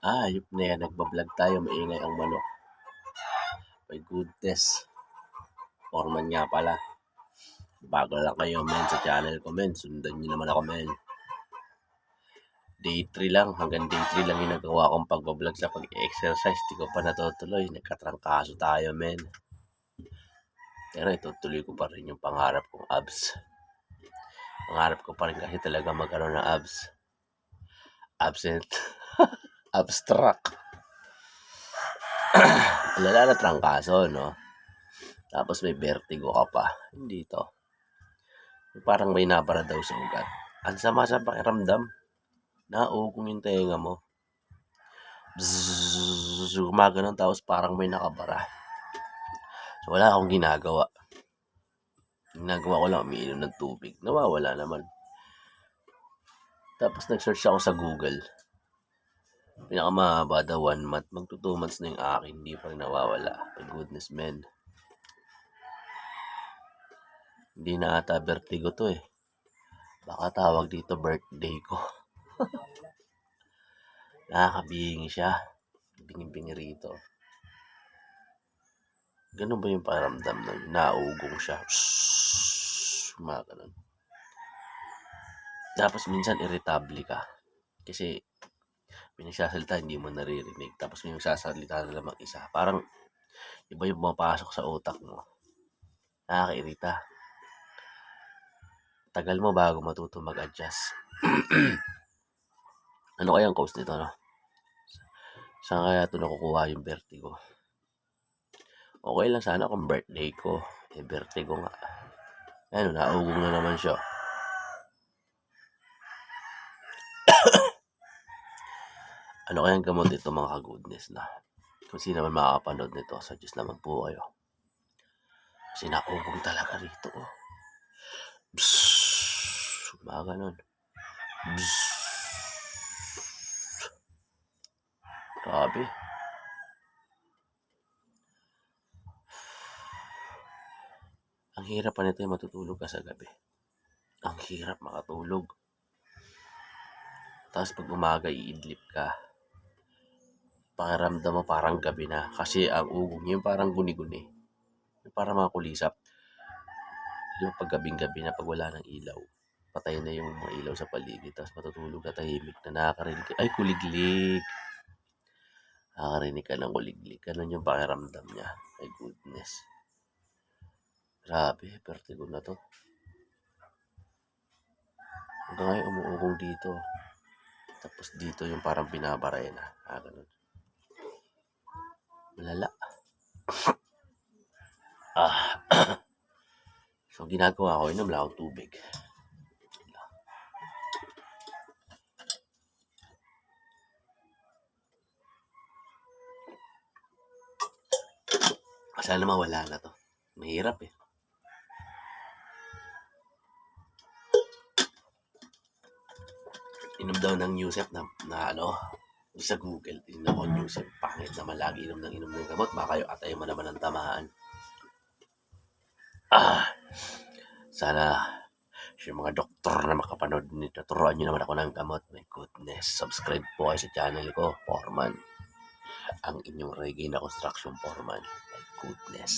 Ayop na yan, nagbablog tayo, maingay ang manok. My goodness. Foreman nga pala. Bago lang kayo, men, sa channel ko, men. Sundan nyo naman ako, men. Day 3 lang, hanggang day 3 lang yung nagawa kong pagbablog sa pag-exercise. Di ko pa natutuloy, nagkatrangkaso tayo, men. Pero itutuloy ko pa rin yung pangarap kong abs. Pangarap ko pa rin kasi talaga magkaroon ng abs. Absent. Abstract. Alala na trangkaso, no? Tapos may vertigo ka pa. Hindi to. Parang may nabara daw sa ugat. Ang sama sa pakiramdam. Naugong yung tenga mo. Bzzz, gumaganon tapos parang may nakabara. So wala akong ginagawa. Ginagawa ko lang umiinom ng tubig. Nawawala naman. Tapos nag-search ako sa Google. Pinakamahaba daw 1 month. Magto 2 months na yung akin. Hindi pa rin nawawala. My goodness, man. Hindi na ata vertigo to eh. Baka tawag dito birthday ko. Nakakabingi siya. Bingi-bingi rito. Ganun ba yung pakiramdam na naugong siya? Mga ganun. Tapos minsan irritable ka. Kasi may nagsasalita hindi mo naririnig. Tapos may nagsasalita na lamang isa. Parang iba yung pumapasok sa utak mo. Nakakairita. Tagal mo bago matuto mag-adjust. Ano kayang cause nito, no? Saan kaya ito nakukuha yung vertigo? Okay lang sana kung birthday ko. Eh, vertigo nga. Ano, naugong na naman siya. Ano kayang gamot nito mga ka-goodness na? Kung sino naman makakapanood nito, suggest naman po kayo. Kasi naugong talaga rito. Oh. Bzzz. Mga ganun. Bzzz. Grabe. Ang hirap pa nito yung matutulog ka sa gabi. Ang hirap makatulog. Tapos pag umaga iidlip ka. Pakiramdam mo parang gabi na. Kasi ang ugong yung parang guni-guni. Parang mga kulisap. Yung pag gabing-gabi na pag wala ng ilaw. Patay na yung mga ilaw sa paligid. Tapos matutulog ka tahimik na nakakarinig ka. Ay, kuliglig. Nakakarinig ka ng kuliglig. Ganun yung pakiramdam niya. My goodness. Grabe, vertigo na to. Hanggang ngayon umuugong dito. Tapos dito yung parang binabaray na. Ganun. Malala. So ginagawa ko, inom lang akong tubig. Sana mawala na to. Mahirap eh. Inom daw ng Newsep na ano, sa Google. Inom ko Newsep. Pangit naman lagi inom ng gamot. Baka yung atay mo naman ang tamaan. Sana yung mga doktor na makapanood nito, turuan nyo naman ako ng gamot. My goodness. Subscribe po kayo sa channel ko, Foreman. Ang inyong reggae na construction foreman. My goodness.